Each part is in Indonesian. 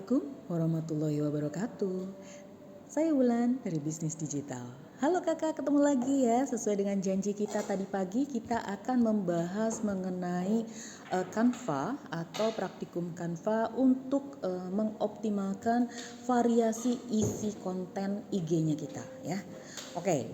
Assalamualaikum warahmatullahi wabarakatuh. Saya Wulan dari Bisnis Digital. Halo kakak, ketemu lagi ya. Sesuai dengan janji kita tadi pagi, kita akan membahas mengenai Canva atau praktikum Canva untuk mengoptimalkan variasi isi konten IG-nya kita ya. Oke.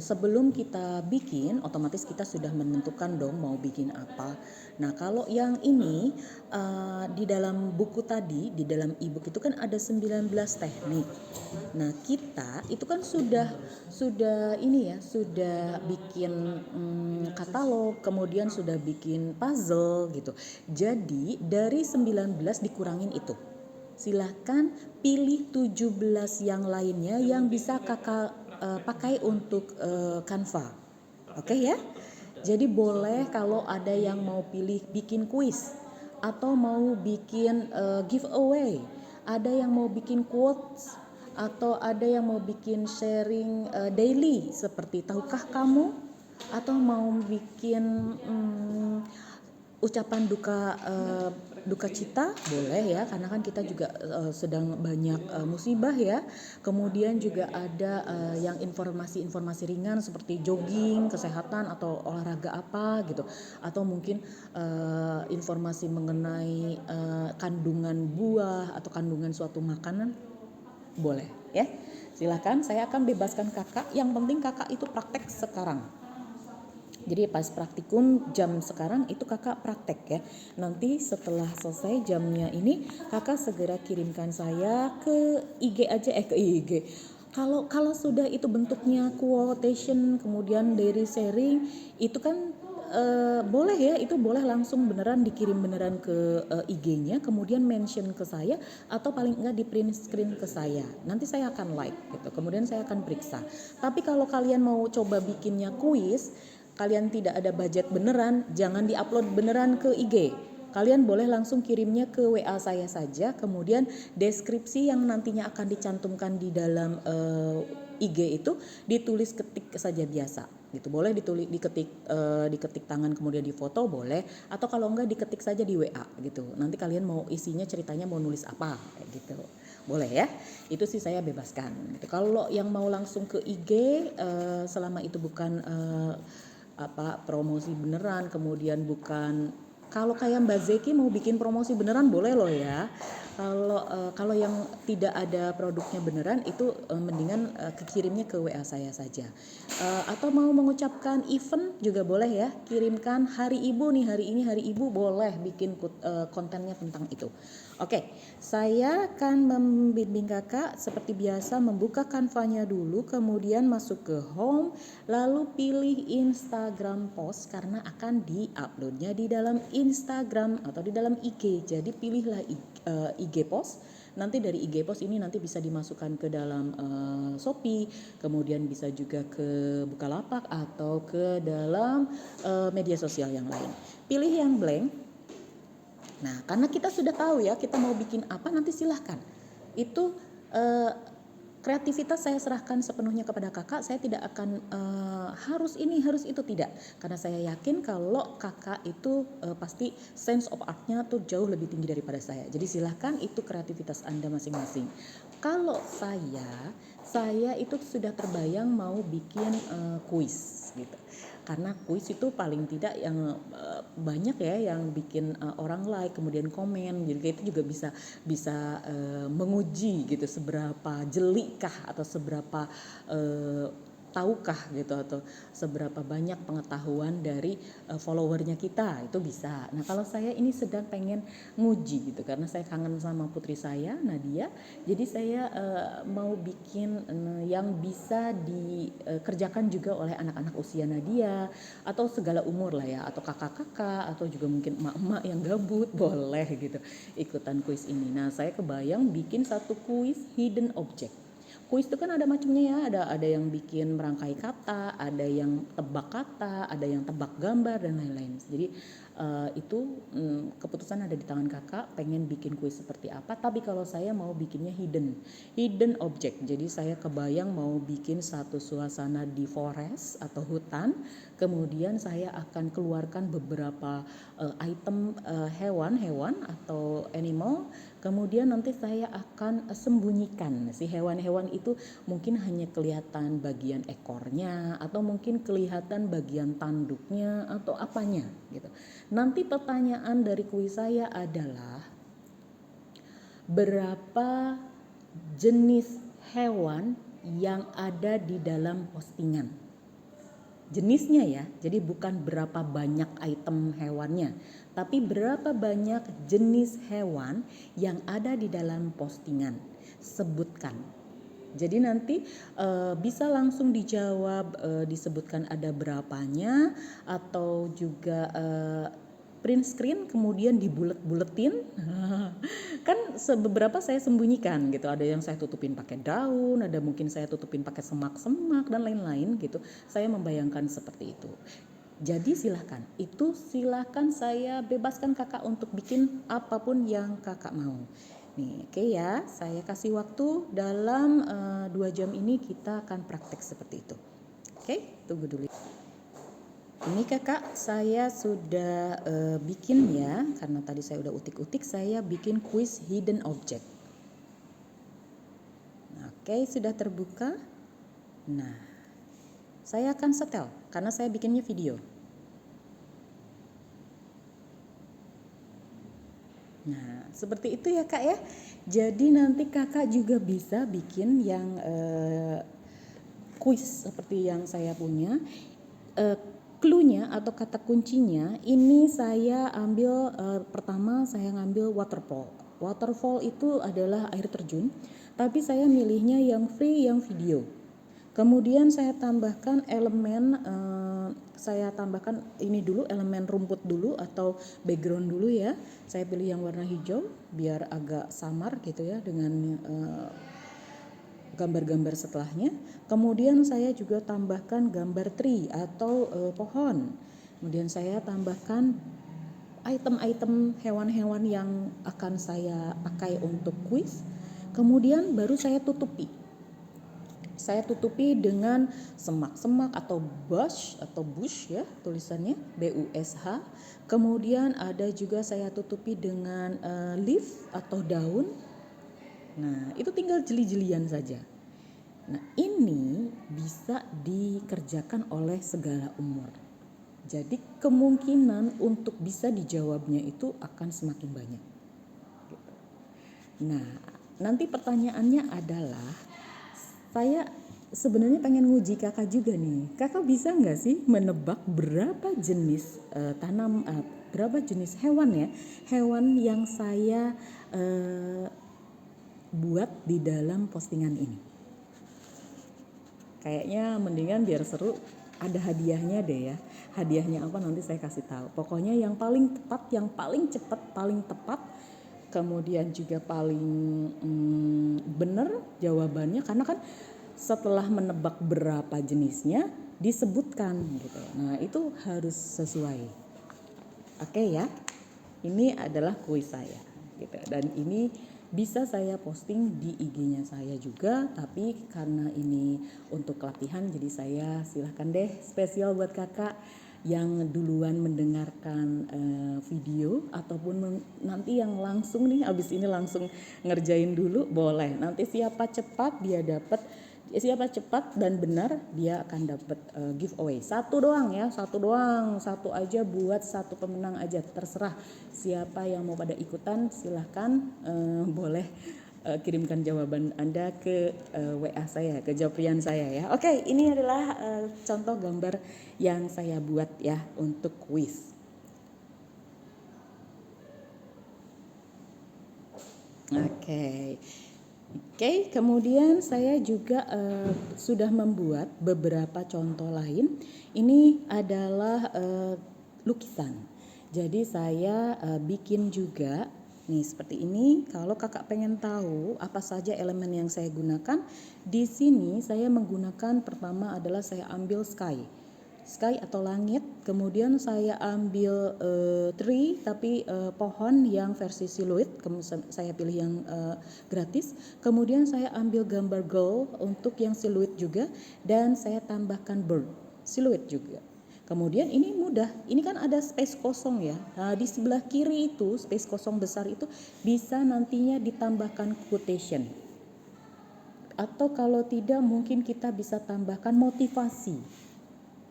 Sebelum kita bikin, otomatis kita sudah menentukan dong mau bikin apa. Nah, kalau yang ini di dalam buku tadi, di dalam ebook itu kan ada 19 teknik. Nah, kita itu kan sudah ini ya, sudah bikin katalog, kemudian sudah bikin puzzle gitu. Jadi, dari 19 dikurangin itu. Silahkan pilih 17 yang lainnya yang bisa kakak pakai untuk Canva. Oke ya. Jadi boleh kalau ada yang mau pilih bikin kuis atau mau bikin giveaway, ada yang mau bikin quotes atau ada yang mau bikin sharing daily seperti tahukah kamu, atau mau bikin ucapan duka cita boleh ya, karena kan kita juga sedang banyak musibah ya. Kemudian juga ada yang informasi ringan seperti jogging, kesehatan atau olahraga apa gitu, atau mungkin informasi mengenai kandungan buah atau kandungan suatu makanan boleh ya. Silakan, saya akan bebaskan kakak, yang penting kakak itu praktek sekarang. Jadi pas praktikum jam sekarang itu kakak praktek ya. Nanti setelah selesai jamnya ini kakak segera kirimkan saya ke IG aja, ke IG. Kalau sudah itu bentuknya quotation kemudian dari sharing itu kan boleh ya, itu boleh langsung beneran dikirim beneran ke IG-nya, kemudian mention ke saya atau paling enggak di print screen ke saya. Nanti saya akan like gitu. Kemudian saya akan periksa. Tapi kalau kalian mau coba bikinnya kuis, kalian tidak ada budget beneran, jangan diupload beneran ke IG. Kalian boleh langsung kirimnya ke WA saya saja, kemudian deskripsi yang nantinya akan dicantumkan di dalam IG itu ditulis ketik saja biasa gitu. Boleh diketik tangan kemudian difoto boleh, atau kalau enggak diketik saja di WA gitu. Nanti kalian mau isinya ceritanya mau nulis apa kayak gitu. Boleh ya. Itu sih saya bebaskan gitu. Kalau yang mau langsung ke IG selama itu bukan promosi beneran, kemudian bukan, kalau kayak Mbak Zeki mau bikin promosi beneran boleh loh ya. Kalau yang tidak ada produknya beneran itu mendingan kirimnya ke WA saya saja. Atau mau mengucapkan event juga boleh ya, kirimkan hari ibu nih, hari ini hari ibu, boleh bikin kontennya tentang itu. Oke, saya akan membimbing kakak seperti biasa, membuka Canva-nya dulu, kemudian masuk ke home, lalu pilih Instagram post karena akan di-uploadnya di dalam Instagram atau di dalam IG. Jadi pilihlah IG post. Nanti dari IG post ini nanti bisa dimasukkan ke dalam Shopee, kemudian bisa juga ke Bukalapak atau ke dalam media sosial yang lain. Pilih yang blank. Nah, karena kita sudah tahu ya kita mau bikin apa, nanti silahkan. Itu kreativitas saya serahkan sepenuhnya kepada kakak. Saya tidak akan harus ini, harus itu, tidak. Karena saya yakin kalau kakak itu pasti sense of art-nya tuh jauh lebih tinggi daripada saya. Jadi silahkan, itu kreativitas Anda masing-masing. Kalau saya itu sudah terbayang mau bikin kuis gitu. Karena kuis itu paling tidak yang banyak ya yang bikin orang like kemudian komen, jadi itu juga bisa menguji gitu seberapa jelikah atau seberapa tahukah gitu, atau seberapa banyak pengetahuan dari followernya kita, itu bisa. Nah, kalau saya ini sedang pengen nguji gitu, karena saya kangen sama putri saya Nadia, jadi saya mau bikin yang bisa dikerjakan juga oleh anak-anak usia Nadia atau segala umur lah ya, atau kakak-kakak atau juga mungkin emak-emak yang gabut boleh gitu ikutan kuis ini. Nah, saya kebayang bikin satu kuis hidden object. Kuis itu kan ada macamnya ya, ada yang bikin merangkai kata, ada yang tebak kata, ada yang tebak gambar dan lain-lain. Jadi Itu keputusan ada di tangan kakak, pengen bikin kuis seperti apa. Tapi kalau saya mau bikinnya hidden object. Jadi saya kebayang mau bikin satu suasana di forest atau hutan, kemudian saya akan keluarkan beberapa item hewan-hewan atau animal, kemudian nanti saya akan sembunyikan si hewan-hewan itu, mungkin hanya kelihatan bagian ekornya atau mungkin kelihatan bagian tanduknya atau apanya gitu. Nanti pertanyaan dari kuis saya adalah berapa jenis hewan yang ada di dalam postingan. Jenisnya ya, jadi bukan berapa banyak item hewannya, tapi berapa banyak jenis hewan yang ada di dalam postingan. Sebutkan. Jadi nanti bisa langsung dijawab, disebutkan ada berapanya, atau juga print screen kemudian dibulet-buletin. Kan beberapa saya sembunyikan gitu, ada yang saya tutupin pakai daun, ada mungkin saya tutupin pakai semak-semak dan lain-lain gitu. Saya membayangkan seperti itu. Jadi silahkan saya bebaskan kakak untuk bikin apapun yang kakak mau. Nih, oke ya, saya kasih waktu dalam 2 jam ini kita akan praktek seperti itu. Oke, tunggu dulu. Ini kakak saya sudah bikin ya, karena tadi saya udah utik-utik, saya bikin kuis hidden object. Nah, oke, sudah terbuka. Nah, saya akan setel karena saya bikinnya video. Nah, seperti itu ya kak ya. Jadi nanti kakak juga bisa bikin yang kuis seperti yang saya punya. Cluenya atau kata kuncinya ini saya ambil, pertama saya ngambil waterfall. Waterfall itu adalah air terjun, tapi saya milihnya yang free, yang video. Kemudian saya tambahkan elemen, ini dulu, elemen rumput dulu atau background dulu ya. Saya pilih yang warna hijau biar agak samar gitu ya dengan gambar-gambar setelahnya. Kemudian saya juga tambahkan gambar tree atau pohon. Kemudian saya tambahkan item-item hewan-hewan yang akan saya pakai untuk kuis. Kemudian baru saya tutupi. Saya tutupi dengan semak-semak atau bush ya tulisannya BUSH. Kemudian ada juga saya tutupi dengan leaf atau daun. Nah, itu tinggal jeli-jelian saja. Nah, ini bisa dikerjakan oleh segala umur. Jadi kemungkinan untuk bisa dijawabnya itu akan semakin banyak. Nah, nanti pertanyaannya adalah, saya sebenarnya pengen nguji kakak juga nih. Kakak bisa nggak sih menebak berapa jenis berapa jenis hewan ya? Hewan yang saya buat di dalam postingan ini. Kayaknya mendingan biar seru ada hadiahnya deh ya. Hadiahnya apa nanti saya kasih tahu. Pokoknya yang paling tepat, yang paling cepat, paling tepat, kemudian juga paling benar jawabannya, karena kan setelah menebak berapa jenisnya disebutkan gitu. Nah, itu harus sesuai. Oke ya. Ini adalah kuis saya gitu. Dan ini bisa saya posting di IG-nya saya juga, tapi karena ini untuk latihan jadi saya silahkan deh spesial buat kakak yang duluan mendengarkan video ataupun nanti yang langsung nih abis ini langsung ngerjain dulu boleh. Nanti siapa cepat dan benar dia akan dapat giveaway. Satu doang, satu aja buat satu pemenang aja, terserah siapa yang mau pada ikutan silahkan boleh kirimkan jawaban Anda ke WA saya, ke Joprian saya ya. Oke, ini adalah contoh gambar yang saya buat ya untuk kuis. Oke, kemudian saya juga sudah membuat beberapa contoh lain. Ini adalah lukisan. Jadi saya bikin juga nih seperti ini. Kalau kakak pengen tahu apa saja elemen yang saya gunakan, di sini saya menggunakan, pertama adalah saya ambil sky sky atau langit. Kemudian saya ambil tree tapi pohon yang versi siluet, saya pilih yang gratis. Kemudian saya ambil gambar girl untuk yang siluet juga, dan saya tambahkan bird siluet juga. Kemudian ini mudah, ini kan ada space kosong ya. Nah, di sebelah kiri itu space kosong besar itu bisa nantinya ditambahkan quotation. Atau kalau tidak mungkin kita bisa tambahkan motivasi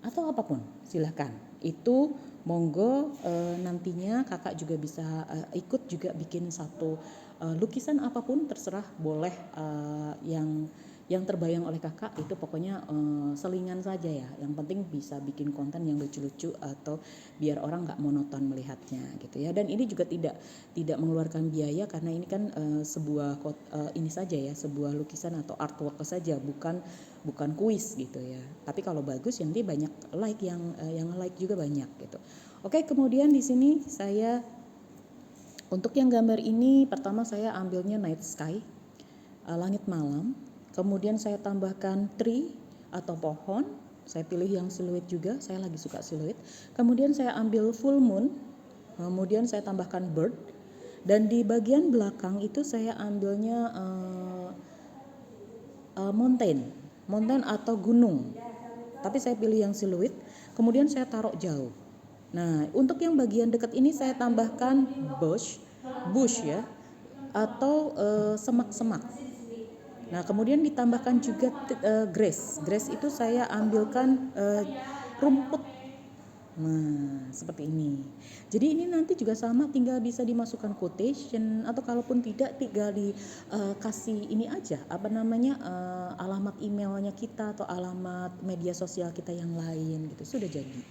atau apapun, silahkan. Itu monggo, nantinya kakak juga bisa ikut juga bikin satu lukisan apapun, terserah, boleh yang terbayang oleh kakak itu, pokoknya selingan saja ya. Yang penting bisa bikin konten yang lucu-lucu atau biar orang nggak monoton melihatnya gitu ya. Dan ini juga tidak mengeluarkan biaya karena ini kan sebuah ini saja ya, sebuah lukisan atau artwork saja, bukan kuis gitu ya. Tapi kalau bagus nanti banyak like, yang like juga banyak gitu. Oke, kemudian di sini saya untuk yang gambar ini pertama saya ambilnya night sky, langit malam. Kemudian saya tambahkan tree atau pohon. Saya pilih yang siluet juga, saya lagi suka siluet. Kemudian saya ambil full moon. Kemudian saya tambahkan bird. Dan di bagian belakang itu saya ambilnya mountain atau gunung. Tapi saya pilih yang siluet. Kemudian saya taruh jauh. Nah, untuk yang bagian dekat ini saya tambahkan bush ya, atau semak-semak. Nah, kemudian ditambahkan juga grass. Grass itu saya ambilkan rumput. Nah, seperti ini. Jadi ini nanti juga sama, tinggal bisa dimasukkan quotation atau kalaupun tidak tinggal dikasih ini aja, alamat emailnya kita atau alamat media sosial kita yang lain gitu. Sudah jadi.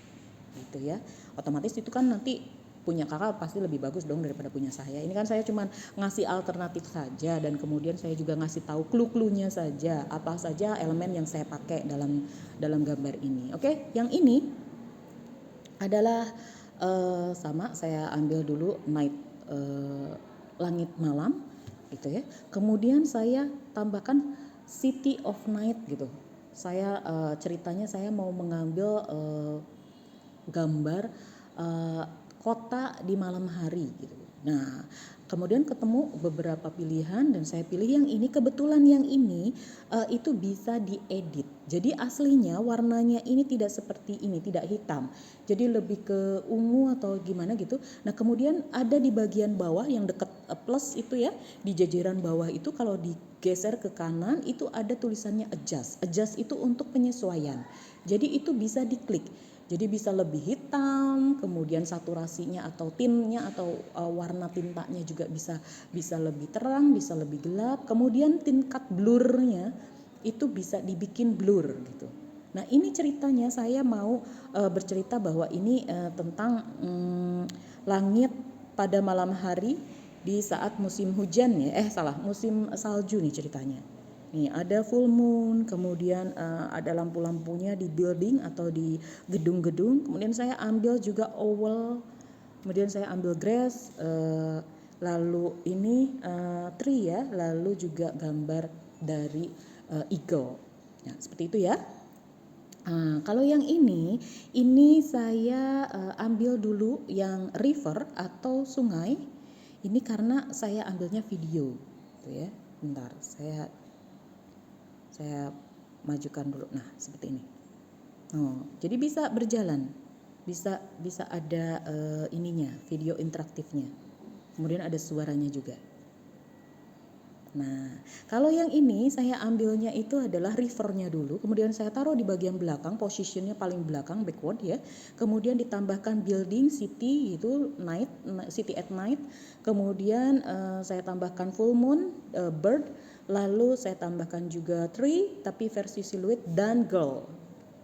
Gitu ya. Otomatis itu kan nanti punya kakak pasti lebih bagus dong daripada punya saya. Ini kan saya cuma ngasih alternatif saja, dan kemudian saya juga ngasih tahu clue-cluenya saja, apa saja elemen yang saya pakai dalam gambar ini. Oke, yang ini adalah sama, saya ambil dulu night, langit malam gitu ya. Kemudian saya tambahkan city of night gitu. Saya ceritanya saya mau mengambil gambar kota di malam hari gitu. Nah, kemudian ketemu beberapa pilihan dan saya pilih yang ini. Kebetulan yang ini itu bisa diedit. Jadi aslinya warnanya ini tidak seperti ini, tidak hitam. Jadi lebih ke ungu atau gimana gitu. Nah, kemudian ada di bagian bawah yang dekat plus itu ya, di jajaran bawah itu kalau digeser ke kanan itu ada tulisannya adjust. Adjust itu untuk penyesuaian. Jadi itu bisa diklik. Jadi bisa lebih hitam, kemudian saturasinya atau tinnya atau warna tintanya juga bisa lebih terang, bisa lebih gelap. Kemudian tingkat blurnya itu bisa dibikin blur gitu. Nah, ini ceritanya saya mau bercerita bahwa ini tentang langit pada malam hari di saat musim hujan ya. Musim salju nih ceritanya. Nih ada full moon, kemudian ada lampu-lampunya di building atau di gedung-gedung. Kemudian saya ambil juga owl, kemudian saya ambil grass, lalu ini tree ya, lalu juga gambar dari eagle. Nah, seperti itu ya. Kalau yang ini saya ambil dulu yang river atau sungai. Ini karena saya ambilnya video, gitu ya. Bentar, saya majukan dulu. Nah, seperti ini. Jadi bisa berjalan, bisa ada ininya, video interaktifnya. Kemudian ada suaranya juga. Nah, kalau yang ini saya ambilnya itu adalah rivernya dulu, kemudian saya taruh di bagian belakang, positionnya paling belakang, backward ya. Kemudian ditambahkan building, city itu night, city at night. Kemudian saya tambahkan full moon, bird, lalu saya tambahkan juga tree tapi versi siluet, dan girl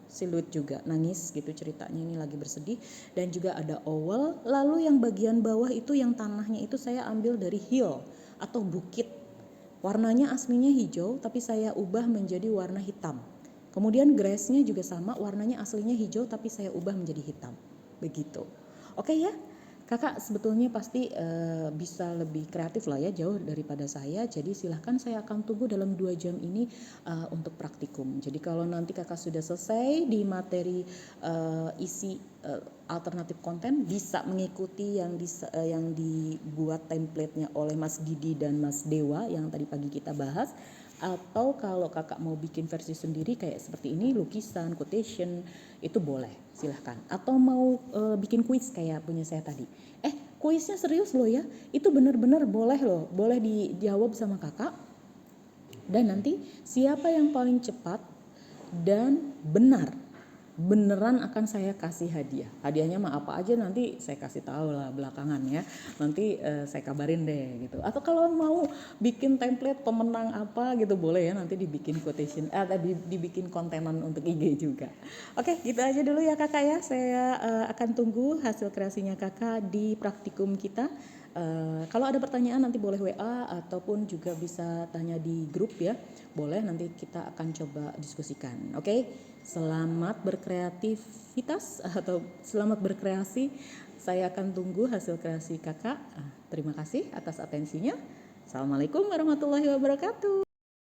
siluet juga, nangis gitu ceritanya, ini lagi bersedih. Dan juga ada owl. Lalu yang bagian bawah itu yang tanahnya itu saya ambil dari hill atau bukit. Warnanya aslinya hijau tapi saya ubah menjadi warna hitam. Kemudian grassnya juga sama, warnanya aslinya hijau tapi saya ubah menjadi hitam. Begitu. Oke ya. Kakak sebetulnya pasti bisa lebih kreatif lah ya, jauh daripada saya. Jadi silahkan, saya akan tunggu dalam 2 jam ini untuk praktikum. Jadi kalau nanti kakak sudah selesai di materi isi alternatif konten, bisa mengikuti yang dibuat template-nya oleh Mas Didi dan Mas Dewa yang tadi pagi kita bahas. Atau kalau kakak mau bikin versi sendiri kayak seperti ini, lukisan, quotation, itu boleh, silahkan. Atau mau bikin kuis kayak punya saya tadi. Kuisnya serius loh ya, itu benar-benar boleh loh, boleh dijawab sama kakak. Dan nanti siapa yang paling cepat dan beneran akan saya kasih hadiah. Hadiahnya mah apa aja nanti saya kasih tahu lah belakangan ya. Nanti saya kabarin deh gitu. Atau kalau mau bikin template pemenang apa gitu boleh ya, nanti dibikin quotation dibikin kontenan untuk IG juga. Oke, gitu aja dulu ya kakak ya. Saya akan tunggu hasil kreasinya kakak di praktikum kita. Kalau ada pertanyaan nanti boleh WA ataupun juga bisa tanya di grup ya. Boleh, nanti kita akan coba diskusikan. Oke? Selamat berkreativitas atau selamat berkreasi. Saya akan tunggu hasil kreasi kakak. Terima kasih atas atensinya. Assalamualaikum warahmatullahi wabarakatuh.